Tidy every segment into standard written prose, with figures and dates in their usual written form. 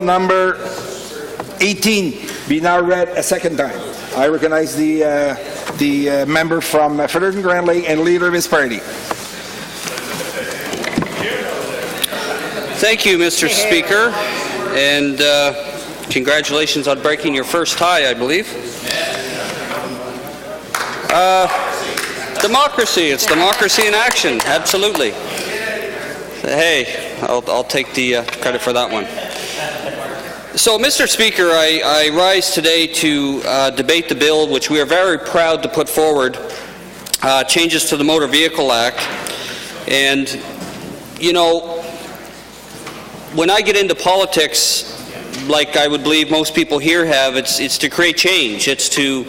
Number 18 be now read a second time. I recognize the member from Fredericton Grand Lake and leader of his party. Thank you, Mr. Speaker, and congratulations on breaking your first tie, I believe. Democracy, it's democracy in action, absolutely. Hey, I'll take the credit for that one. So, Mr. Speaker, I rise today to debate the bill which we are very proud to put forward, changes to the Motor Vehicle Act. And, you know, when I get into politics, like I would believe most people here have, it's to create change. It's to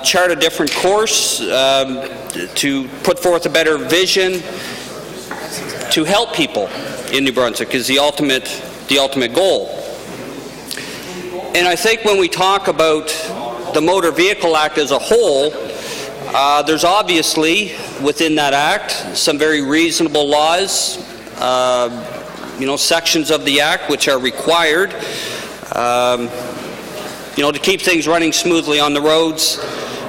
chart a different course, to put forth a better vision, to help people in New Brunswick is the ultimate goal. And I think when we talk about the Motor Vehicle Act as a whole, there's obviously within that act some very reasonable laws, sections of the act which are required, to keep things running smoothly on the roads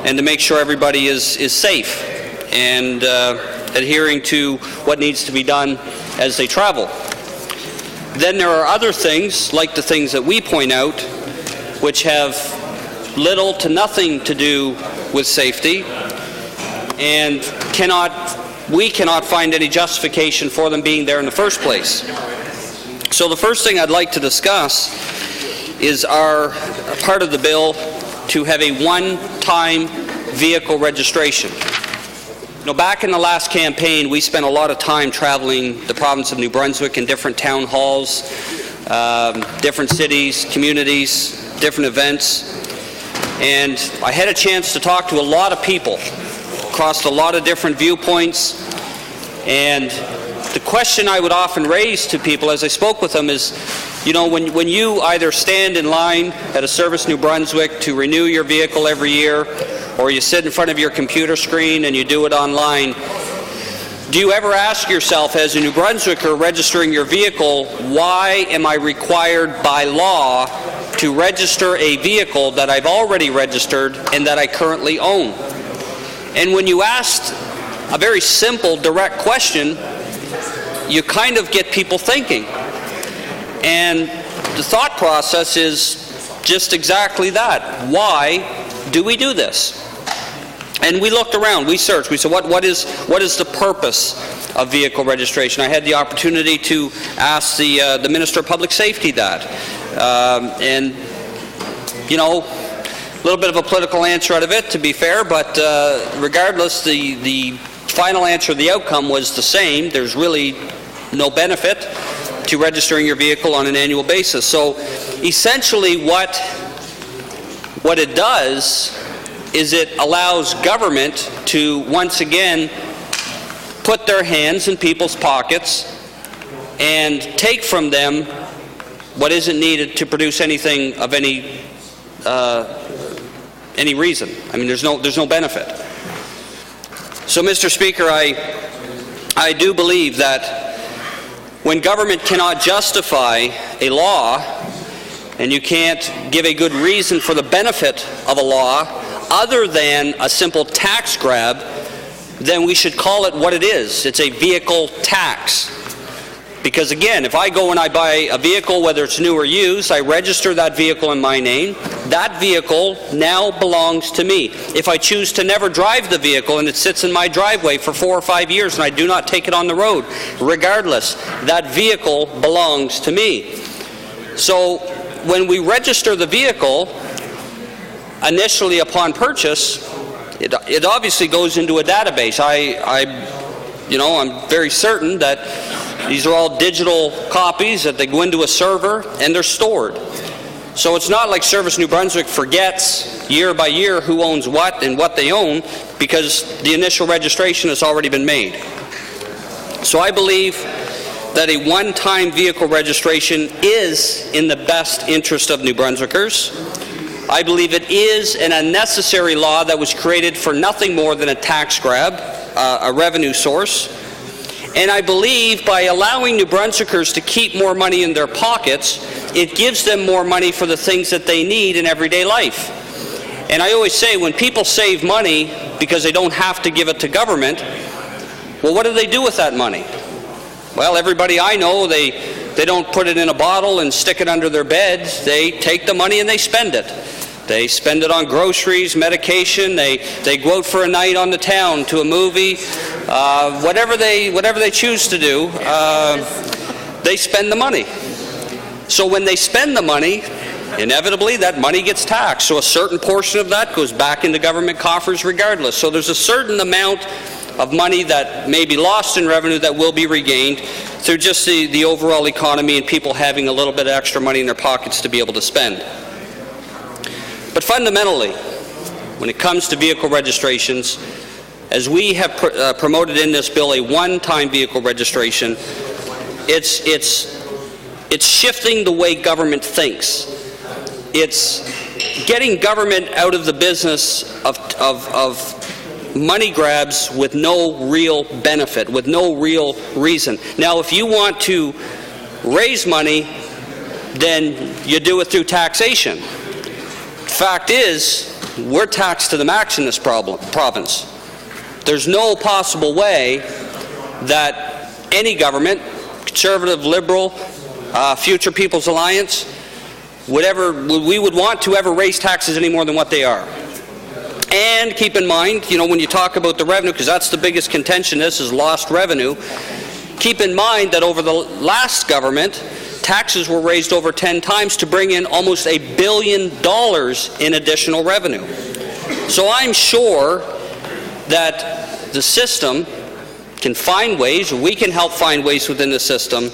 and to make sure everybody is safe and adhering to what needs to be done as they travel. Then there are other things, like the things that we point out, which have little to nothing to do with safety, and we cannot find any justification for them being there in the first place. So the first thing I'd like to discuss is our part of the bill to have a one-time vehicle registration. Back in the last campaign, we spent a lot of time traveling the province of New Brunswick in different town halls, different cities, communities, different events, and I had a chance to talk to a lot of people across a lot of different viewpoints. And the question I would often raise to people as I spoke with them is, when you either stand in line at a Service New Brunswick to renew your vehicle every year, or you sit in front of your computer screen and you do it online, do you ever ask yourself, as a New Brunswicker registering your vehicle, why am I required by law to register a vehicle that I've already registered and that I currently own? And when you ask a very simple, direct question, you kind of get people thinking. And the thought process is just exactly that. Why do we do this? And we looked around, we searched, we said, what is the purpose of vehicle registration? I had the opportunity to ask the Minister of Public Safety that. And, a little bit of a political answer out of it, to be fair, but regardless, the final answer, the outcome was the same. There's really no benefit to registering your vehicle on an annual basis. So essentially what it does is it allows government to once again put their hands in people's pockets and take from them what isn't needed to produce anything of any reason. I mean, there's no benefit. So, Mr. Speaker, I do believe that when government cannot justify a law and you can't give a good reason for the benefit of a law other than a simple tax grab, then we should call it what it is. It's a vehicle tax. Because again, if I go and I buy a vehicle, whether it's new or used, I register that vehicle in my name, that vehicle now belongs to me. If I choose to never drive the vehicle and it sits in my driveway for 4 or 5 years and I do not take it on the road, regardless, that vehicle belongs to me. So when we register the vehicle, initially upon purchase, it obviously goes into a database. I'm very certain that these are all digital copies that they go into a server and they're stored. So it's not like Service New Brunswick forgets year by year who owns what and what they own, because the initial registration has already been made. So I believe that a one-time vehicle registration is in the best interest of New Brunswickers. I believe it is an unnecessary law that was created for nothing more than a tax grab, a revenue source. And I believe by allowing New Brunswickers to keep more money in their pockets, it gives them more money for the things that they need in everyday life. And I always say, when people save money because they don't have to give it to government, well, what do they do with that money? Well, everybody I know, they don't put it in a bottle and stick it under their beds. They take the money and they spend it. They spend it on groceries, medication. They go out for a night on the town, to a movie, whatever they choose to do. They spend the money. So when they spend the money, inevitably that money gets taxed. So a certain portion of that goes back into government coffers regardless. So there's a certain amount of money that may be lost in revenue that will be regained through just the overall economy and people having a little bit of extra money in their pockets to be able to spend. But fundamentally, when it comes to vehicle registrations, as we have promoted in this bill a one-time vehicle registration, it's shifting the way government thinks. It's getting government out of the business of money grabs with no real benefit, with no real reason. Now, if you want to raise money, then you do it through taxation. Fact is, we're taxed to the max in this province. There's no possible way that any government, Conservative, Liberal, Future People's Alliance, we would want to ever raise taxes any more than what they are. And keep in mind, when you talk about the revenue, because that's the biggest contention, this is lost revenue, keep in mind that over the last government, taxes were raised over 10 times to bring in almost $1 billion in additional revenue. So I'm sure that the system can find ways, or we can help find ways within the system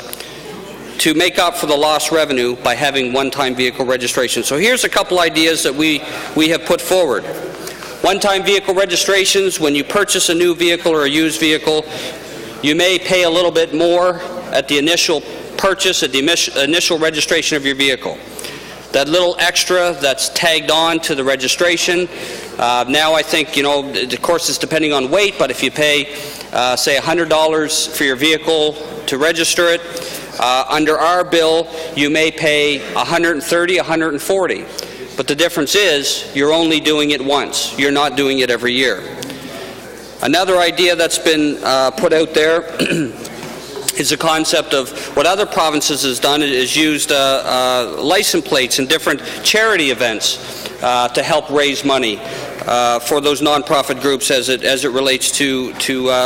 to make up for the lost revenue by having one-time vehicle registration. So here's a couple ideas that we have put forward. One-time vehicle registrations: when you purchase a new vehicle or a used vehicle, you may pay a little bit more at the initial purchase, at the initial registration of your vehicle. That little extra that's tagged on to the registration, now I think, of course it's depending on weight, but if you pay, say $100 for your vehicle to register it, under our bill you may pay $130, $140. But the difference is, you're only doing it once. You're not doing it every year. Another idea that's been put out there is the concept of what other provinces has done is used license plates in different charity events to help raise money for those nonprofit groups as it relates to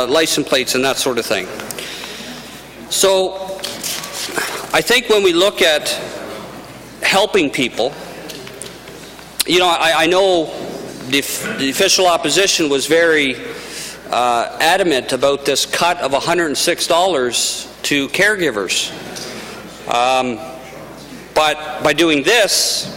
license plates and that sort of thing. So I think when we look at helping people, I know the official opposition was very adamant about this cut of $106 to caregivers. But by doing this,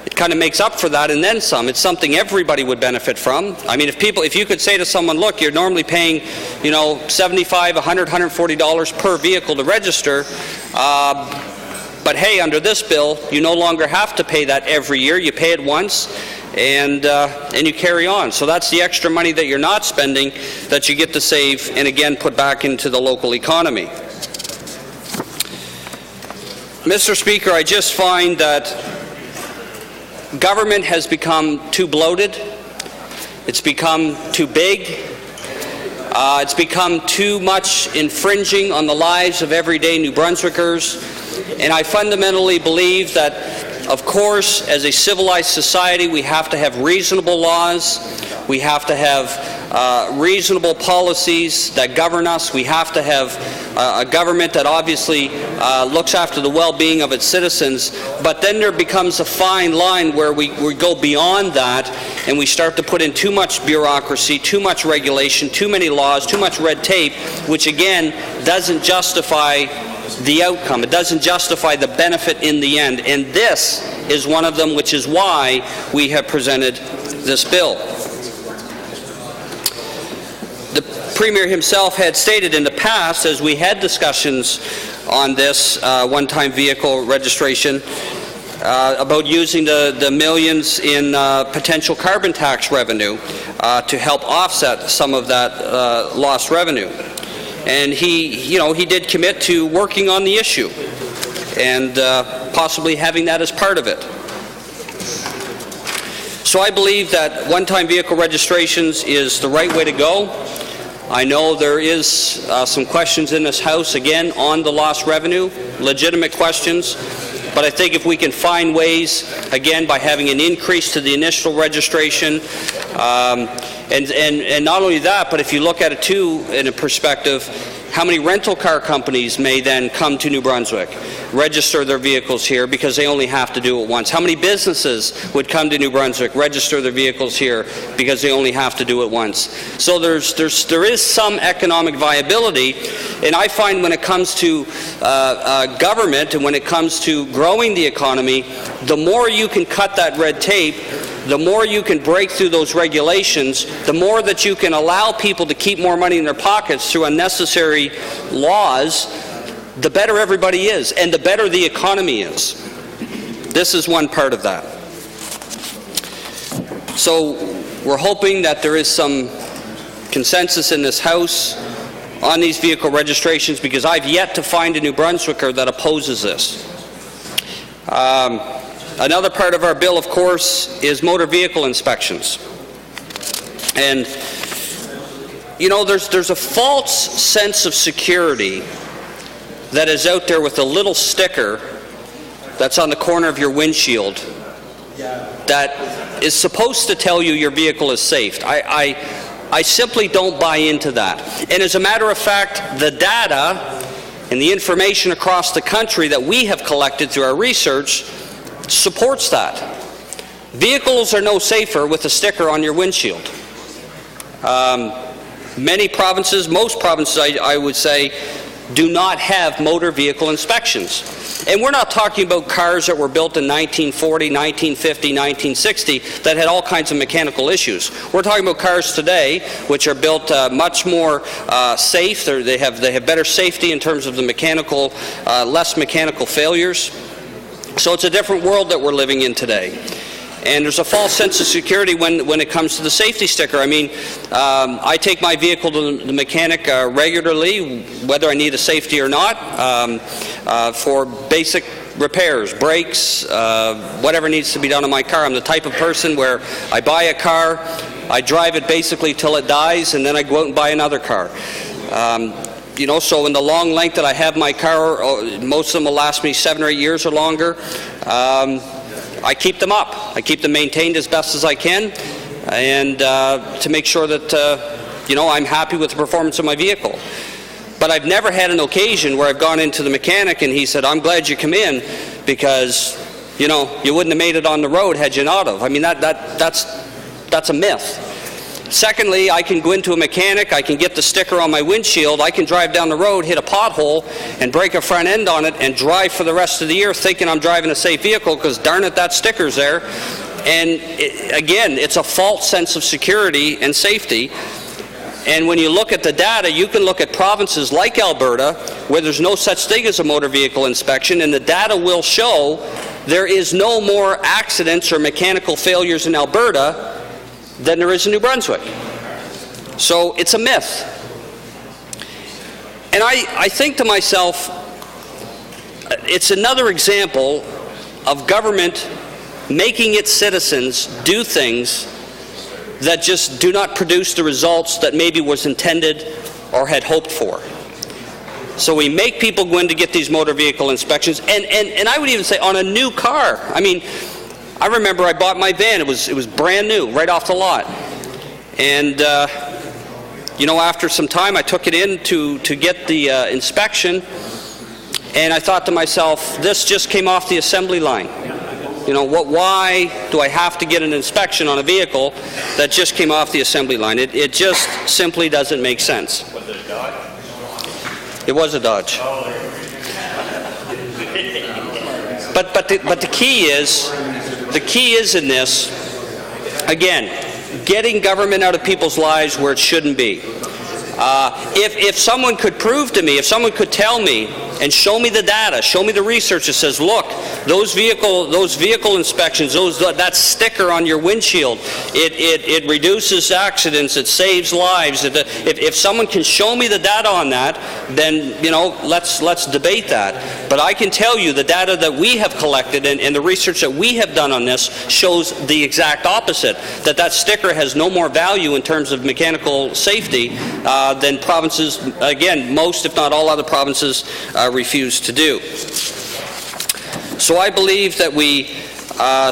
it kind of makes up for that and then some. It's something everybody would benefit from. I mean, if you could say to someone, look, you're normally paying, $75, $100, $140 per vehicle to register, but hey, under this bill, you no longer have to pay that every year. You pay it once, and you carry on. So that's the extra money that you're not spending that you get to save and again put back into the local economy. Mr. Speaker, I just find that government has become too bloated. It's become too big. It's become too much infringing on the lives of everyday New Brunswickers. And I fundamentally believe that, of course, as a civilized society, we have to have reasonable laws. We have to have reasonable policies that govern us. We have to have a government that obviously looks after the well-being of its citizens. But then there becomes a fine line where we go beyond that and we start to put in too much bureaucracy, too much regulation, too many laws, too much red tape, which again doesn't justify the outcome. It doesn't justify the benefit in the end. And this is one of them, which is why we have presented this bill. The Premier himself had stated in the past, as we had discussions on this one-time vehicle registration, about using the millions in potential carbon tax revenue to help offset some of that lost revenue. and he did commit to working on the issue and possibly having that as part of it. So I believe that one-time vehicle registrations is the right way to go. I know there is some questions in this House, again, on the lost revenue, legitimate questions, but I think if we can find ways, again, by having an increase to the initial registration, and not only that, but if you look at it too in a perspective, how many rental car companies may then come to New Brunswick, register their vehicles here because they only have to do it once? How many businesses would come to New Brunswick, register their vehicles here because they only have to do it once? So there is some economic viability, and I find when it comes to government and when it comes to growing the economy, the more you can cut that red tape, the more you can break through those regulations, the more that you can allow people to keep more money in their pockets through unnecessary laws, the better everybody is, and the better the economy is. This is one part of that. So we're hoping that there is some consensus in this House on these vehicle registrations, because I've yet to find a New Brunswicker that opposes this. Another part of our bill, of course, is motor vehicle inspections. And, there's a false sense of security that is out there with a little sticker that's on the corner of your windshield that is supposed to tell you your vehicle is safe. I simply don't buy into that. And as a matter of fact, the data and the information across the country that we have collected through our research supports that. Vehicles are no safer with a sticker on your windshield. Many provinces, most provinces I would say, do not have motor vehicle inspections. And we're not talking about cars that were built in 1940, 1950, 1960 that had all kinds of mechanical issues. We're talking about cars today which are built much more safe. They have better safety in terms of the mechanical, less mechanical failures. So it's a different world that we're living in today. And there's a false sense of security when it comes to the safety sticker. I mean, I take my vehicle to the mechanic regularly, whether I need a safety or not, for basic repairs, brakes, whatever needs to be done on my car. I'm the type of person where I buy a car, I drive it basically till it dies, and then I go out and buy another car. So in the long length that I have my car, most of them will last me 7 or 8 years or longer. I keep them up. I keep them maintained as best as I can, and to make sure that I'm happy with the performance of my vehicle. But I've never had an occasion where I've gone into the mechanic and he said, "I'm glad you come in because you wouldn't have made it on the road had you not have." I mean, that's a myth. Secondly, I can go into a mechanic, I can get the sticker on my windshield, I can drive down the road, hit a pothole, and break a front end on it, and drive for the rest of the year thinking I'm driving a safe vehicle because darn it, that sticker's there. And again, it's a false sense of security and safety. And when you look at the data, you can look at provinces like Alberta where there's no such thing as a motor vehicle inspection, and the data will show there is no more accidents or mechanical failures in Alberta than there is in New Brunswick. So it's a myth. And I think to myself, it's another example of government making its citizens do things that just do not produce the results that maybe was intended or had hoped for. So we make people go in to get these motor vehicle inspections, and I would even say on a new car. I mean, I remember I bought my van. It was brand new, right off the lot. And after some time, I took it in to get the inspection, and I thought to myself, this just came off the assembly line. Why do I have to get an inspection on a vehicle that just came off the assembly line? It just simply doesn't make sense. Was it a Dodge? It was a Dodge. But the key is in this, again, getting government out of people's lives where it shouldn't be. If someone could prove to me, if someone could tell me and show me the data, show me the research that says, look, those vehicle inspections, that sticker on your windshield, it reduces accidents, it saves lives. If someone can show me the data on that, then let's debate that. But I can tell you the data that we have collected and the research that we have done on this shows the exact opposite. That sticker has no more value in terms of mechanical safety than provinces, again, most if not all other provinces refuse to do. So I believe that we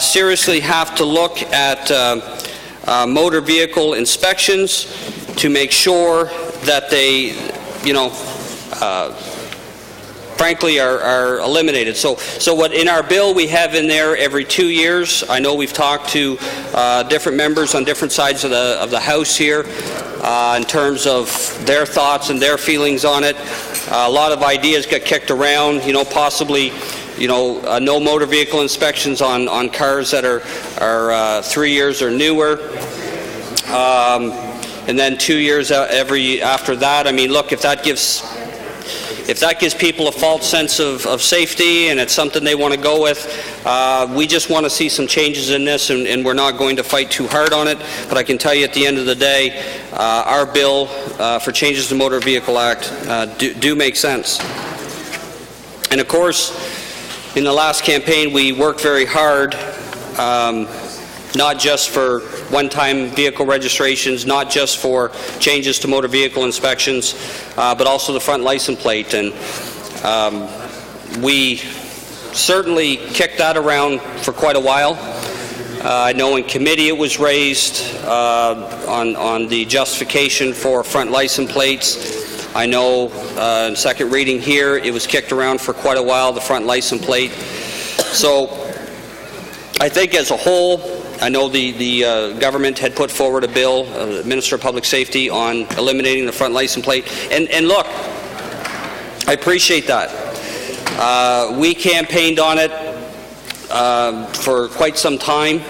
seriously have to look at motor vehicle inspections to make sure that they, frankly, are eliminated. So what in our bill we have in there every 2 years. I know we've talked to different members on different sides of the House here in terms of their thoughts and their feelings on it. A lot of ideas get kicked around, possibly, no motor vehicle inspections on cars that are 3 years or newer. And then 2 years after that. I mean, look, if that gives people a false sense of safety and it's something they want to go with, we just want to see some changes in this, and we're not going to fight too hard on it. But I can tell you at the end of the day, our bill for changes to the Motor Vehicle Act do make sense. And of course, in the last campaign, we worked very hard, not just for one-time vehicle registrations, not just for changes to motor vehicle inspections, but also the front license plate. And we certainly kicked that around for quite a while. I know in committee it was raised on the justification for front license plates. I know in second reading here it was kicked around for quite a while, the front license plate. So I think as a whole, I know the government had put forward a bill, Minister of Public Safety, on eliminating the front license plate. And look, I appreciate that. We campaigned on it for quite some time.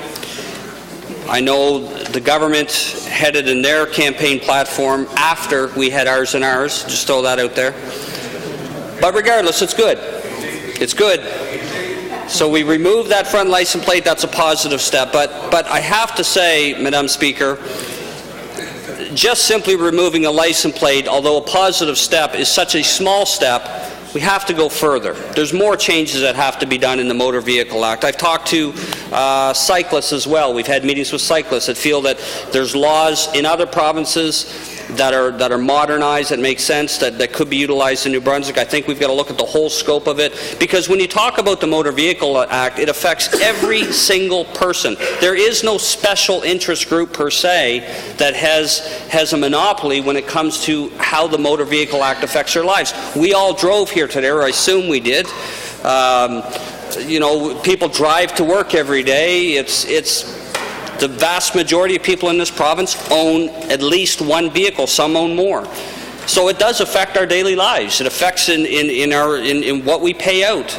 I know the government headed in their campaign platform after we had ours and ours. Just throw that out there. But regardless, it's good. It's good. So we removed that front license plate. That's a positive step. But I have to say, Madam Speaker, just simply removing a license plate, although a positive step, is such a small step. We have to go further. There's more changes that have to be done in the Motor Vehicle Act. I've talked to cyclists as well. We've had meetings with cyclists that feel that there's laws in other provinces that are modernized, that make sense, that could be utilized in New Brunswick. I think we've got to look at the whole scope of it, because when you talk about the Motor Vehicle Act, it affects every single person. There is no special interest group per se that has a monopoly when it comes to how the Motor Vehicle Act affects their lives. We all drove here today, or I assume we did. People drive to work every day. The vast majority of people in this province own at least one vehicle. Some own more. So it does affect our daily lives. It affects in what we pay out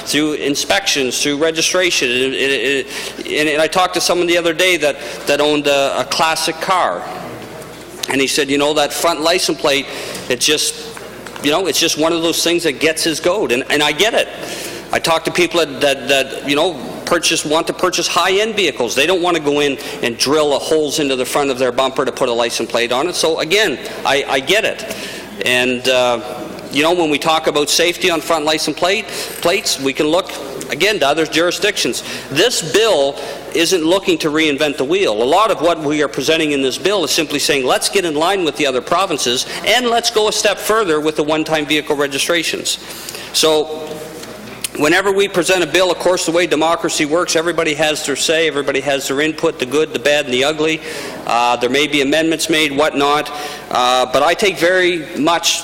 through inspections, through registration. And I talked to someone the other day that owned a classic car, and he said, that front license plate, it's just one of those things that gets his goat, and I get it. I talk to people that want to purchase high-end vehicles. They don't want to go in and drill holes into the front of their bumper to put a license plate on it. So again, I get it. And when we talk about safety on front license plates, we can look again to other jurisdictions. This bill isn't looking to reinvent the wheel. A lot of what we are presenting in this bill is simply saying, let's get in line with the other provinces, and let's go a step further with the one-time vehicle registrations. So whenever we present a bill, of course, the way democracy works, everybody has their say, everybody has their input, the good, the bad, and the ugly. There may be amendments made, whatnot, but I take very much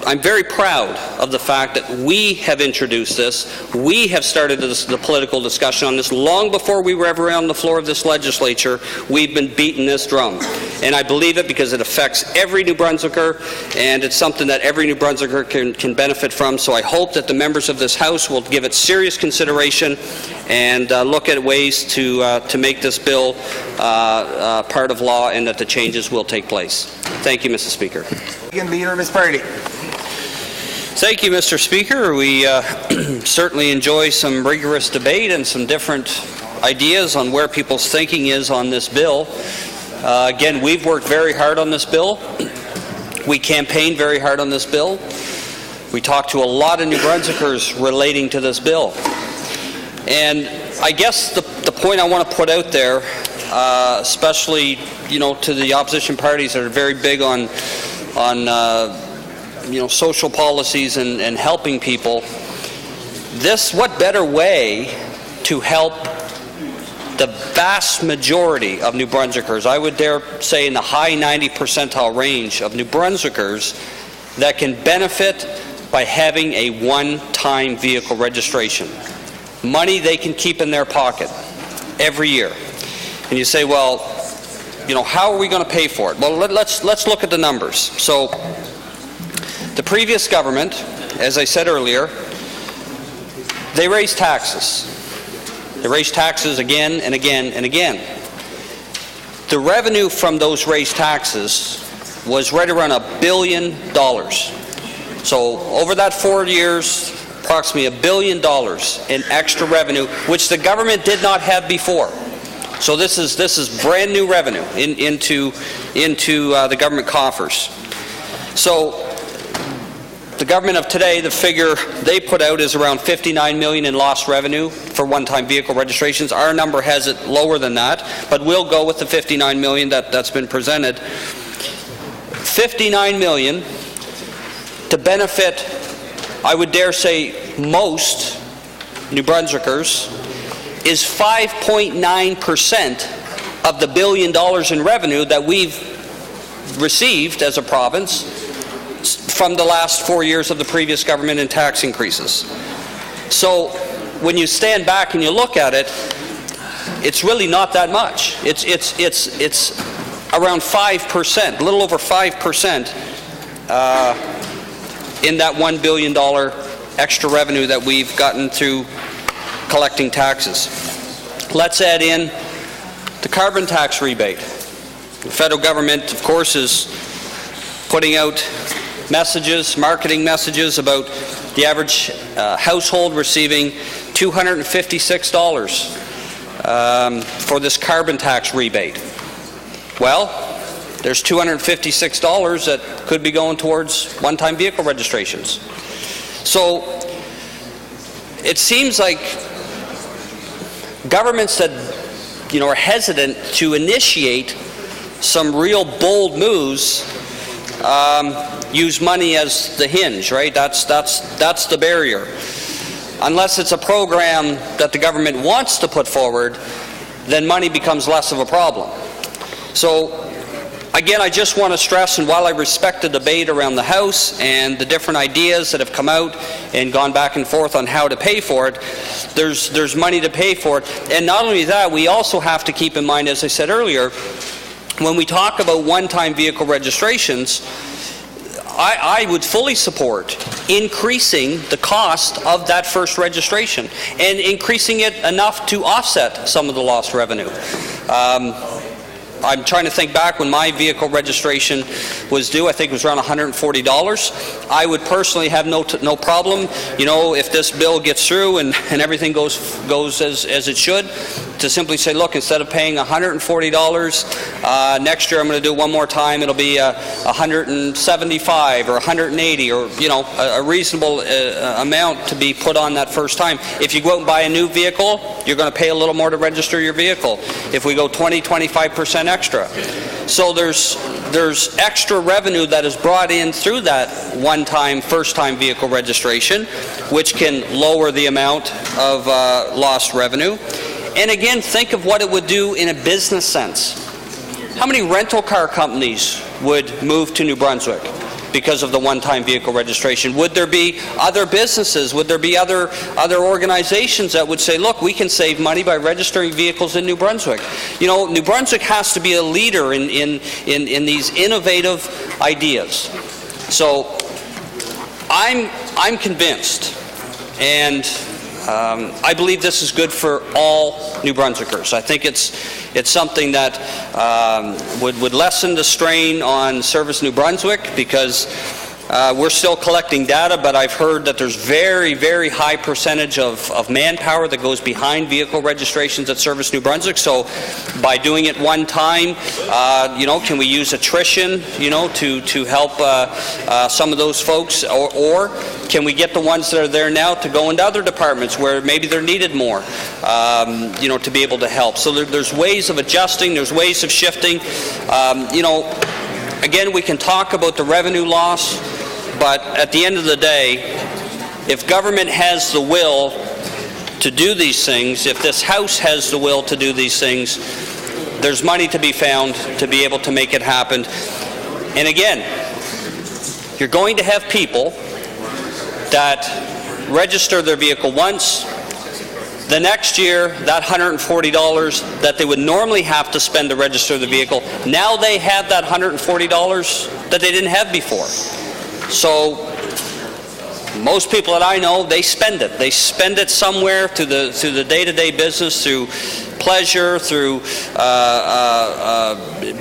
I'm very proud of the fact that we have introduced this. We have started the political discussion on this long before we were ever on the floor of this legislature. We've been beating this drum. And I believe it because it affects every New Brunswicker, and it's something that every New Brunswicker can benefit from. So I hope that the members of this House will give it serious consideration and look at ways to make this bill part of law, and that the changes will take place. Thank you, Mr. Speaker. Leader of his party. Thank you, Mr. Speaker. We certainly enjoy some rigorous debate and some different ideas on where people's thinking is on this bill. Again, we've worked very hard on this bill. We campaigned very hard on this bill. We talked to a lot of New Brunswickers relating to this bill. And I guess the point I want to put out there, especially to the opposition parties that are very big on social policies and helping people, what better way to help the vast majority of New Brunswickers, I would dare say in the high 90 percentile range of New Brunswickers, that can benefit by having a one-time vehicle registration. Money they can keep in their pocket every year. And you say, well, how are we going to pay for it? Well, let's look at the numbers. So the previous government, as I said earlier, they raised taxes. They raised taxes again and again and again. The revenue from those raised taxes was right around $1 billion. So over that 4 years, approximately $1 billion in extra revenue, which the government did not have before. So this is brand new revenue into the government coffers. So the government of today, the figure they put out is around $59 million in lost revenue for one-time vehicle registrations. Our number has it lower than that, but we'll go with the $59 million that's been presented. $59 million to benefit, I would dare say, most New Brunswickers is 5.9% of the $1 billion in revenue that we've received as a province from the last 4 years of the previous government in tax increases. So when you stand back and you look at it, it's really not that much. It's around 5%, a little over 5% in that $1 billion extra revenue that we've gotten through collecting taxes. Let's add in the carbon tax rebate. The federal government, of course, is putting out messages, marketing messages about the average household receiving $256 for this carbon tax rebate. Well, there's $256 that could be going towards one-time vehicle registrations. So it seems like governments that are hesitant to initiate some real bold moves use money as the hinge, right? That's the barrier. Unless it's a program that the government wants to put forward, then money becomes less of a problem. So again, I just want to stress, and while I respect the debate around the House and the different ideas that have come out and gone back and forth on how to pay for it, there's money to pay for it. And not only that, we also have to keep in mind, as I said earlier, when we talk about one-time vehicle registrations, I would fully support increasing the cost of that first registration and increasing it enough to offset some of the lost revenue. I'm trying to think back when my vehicle registration was due. I think it was around $140. I would personally have no problem, if this bill gets through and everything goes as it should, to simply say, look, instead of paying $140 next year, I'm going to do it one more time. It'll be $175 or $180, or a reasonable amount to be put on that first time. If you go out and buy a new vehicle, you're going to pay a little more to register your vehicle. If we go 20-25% extra. So there's extra revenue that is brought in through that one-time, first-time vehicle registration, which can lower the amount of lost revenue. And again, think of what it would do in a business sense. How many rental car companies would move to New Brunswick? because of the one-time vehicle registration? Would there be other businesses? Would there be other organizations that would say, look, we can save money by registering vehicles in New Brunswick? You know, New Brunswick has to be a leader in these innovative ideas. So I'm convinced, and I believe this is good for all New Brunswickers. I think it's something that would lessen the strain on Service New Brunswick, because we're still collecting data, but I've heard that there's very, very high percentage of manpower that goes behind vehicle registrations at Service New Brunswick. So by doing it one time, you know, can we use attrition, you know, to help some of those folks, or can we get the ones that are there now to go into other departments where maybe they're needed more, you know, to be able to help? So there's ways of adjusting, there's ways of shifting. You know, again, we can talk about the revenue loss, but at the end of the day, if government has the will to do these things, if this House has the will to do these things, there's money to be found to be able to make it happen. And again, you're going to have people that register their vehicle once. The next year, that $140 that they would normally have to spend to register the vehicle, now they have that $140 that they didn't have before. So most people that I know, they spend it. They spend it somewhere through the day-to-day business, through pleasure, through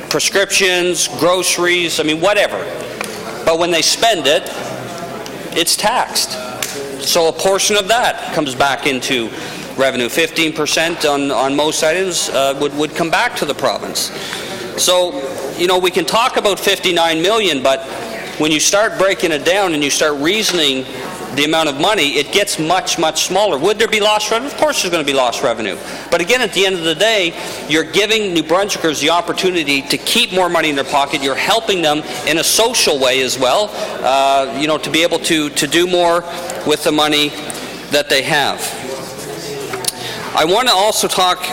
prescriptions, groceries, I mean, whatever. But when they spend it, it's taxed. So a portion of that comes back into revenue. 15% on most items would come back to the province. So, you know, we can talk about 59 million, but when you start breaking it down and you start reasoning the amount of money, it gets much, much smaller. Would there be lost revenue? Of course there's going to be lost revenue. But again, at the end of the day, you're giving New Brunswickers the opportunity to keep more money in their pocket. You're helping them in a social way as well, you know, to be able to do more with the money that they have. I want to also talk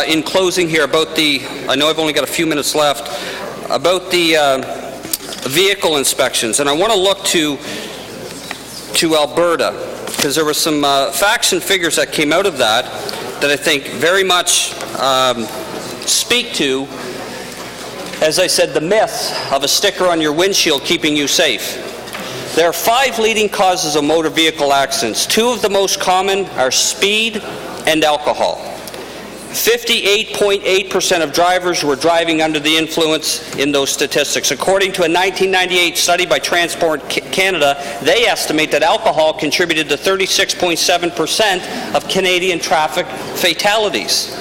in closing here about I know I've only got a few minutes left, about the vehicle inspections. And I want to look to Alberta, because there were some facts and figures that came out of that I think very much speak to, as I said, the myth of a sticker on your windshield keeping you safe. There are 5 leading causes of motor vehicle accidents. 2 of the most common are speed and alcohol. 58.8% of drivers were driving under the influence in those statistics. According to a 1998 study by Transport Canada, they estimate that alcohol contributed to 36.7% of Canadian traffic fatalities.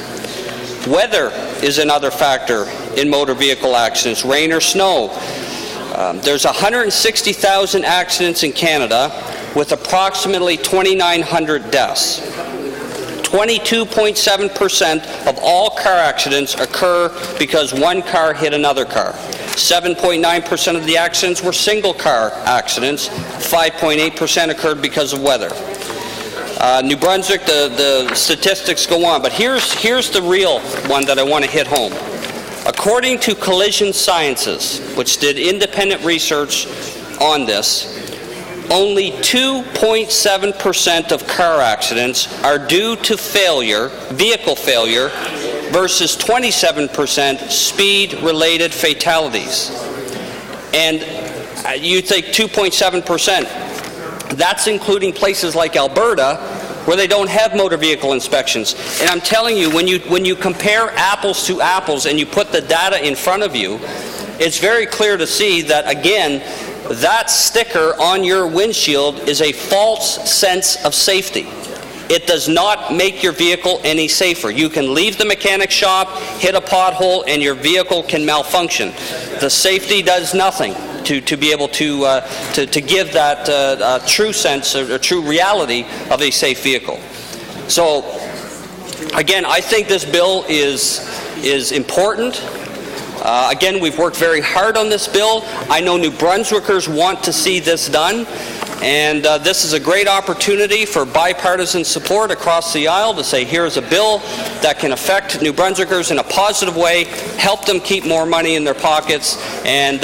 Weather is another factor in motor vehicle accidents, rain or snow. There's 160,000 accidents in Canada with approximately 2,900 deaths. 22.7% of all car accidents occur because one car hit another car. 7.9% of the accidents were single car accidents. 5.8% occurred because of weather. New Brunswick, the statistics go on, but here's the real one that I want to hit home. According to Collision Sciences, which did independent research on this, only 2.7% of car accidents are due to vehicle failure, versus 27% speed-related fatalities. And you think 2.7%, that's including places like Alberta, where they don't have motor vehicle inspections. And I'm telling you, when you compare apples to apples and you put the data in front of you, it's very clear to see that, again, that sticker on your windshield is a false sense of safety. It does not make your vehicle any safer. You can leave the mechanic shop, hit a pothole, and your vehicle can malfunction. The safety does nothing to be able to give that true sense or true reality of a safe vehicle. So, again, I think this bill is important. Again, we've worked very hard on this bill. I know New Brunswickers want to see this done, and this is a great opportunity for bipartisan support across the aisle to say, here's a bill that can affect New Brunswickers in a positive way, help them keep more money in their pockets, and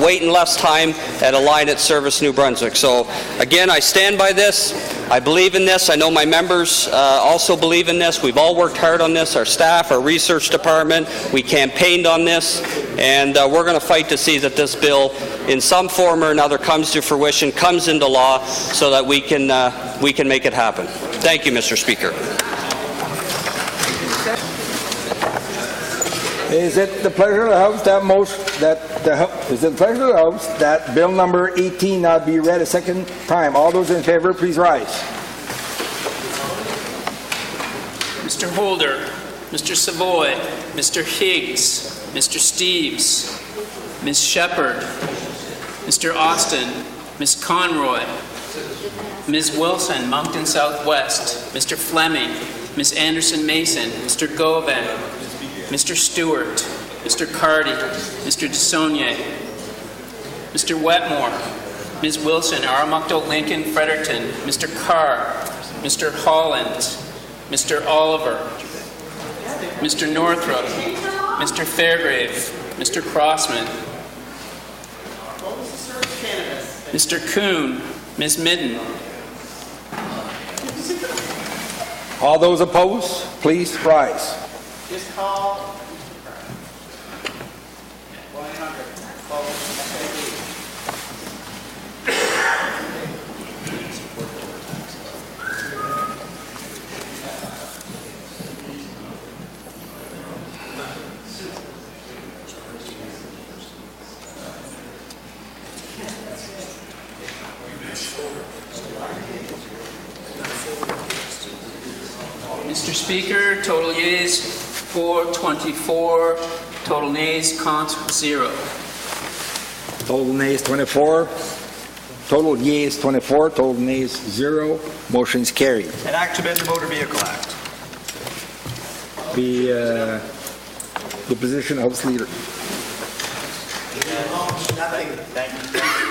waiting less time at a line at Service New Brunswick. So again, I stand by this. I believe in this. I know my members also believe in this. We've all worked hard on this, our staff, our research department. We campaigned on this, and we're going to fight to see that this bill, in some form or another, comes to fruition, comes into law, so that we can make it happen. Thank you, Mr. Speaker. Is it the pleasure of the House that Bill number 18 now be read a second time? All those in favor, please rise. Mr. Holder, Mr. Savoy, Mr. Higgs, Mr. Steeves, Ms. Shepherd, Mr. Austin, Ms. Conroy, Ms. Wilson, Moncton Southwest, Mr. Fleming, Ms. Anderson Mason, Mr. Govan, Mr. Stewart, Mr. Cardy, Mr. DeSaulnier, Mr. Wetmore, Ms. Wilson, Armagh, Lincoln, Fredericton, Mr. Carr, Mr. Holland, Mr. Oliver, Mr. Northrop, Mr. Fairgrave, Mr. Crossman, Mr. Kuhn, Ms. Midden. All those opposed, please rise. Just call 100. Mr. Speaker, total yeas 424, total nays, cont 0. Total nays 24. Total yeas 24. Total nays 0. Motion's carried. An act to amend the Motor Vehicle Act. The position of House Leader. Nothing. Thank you.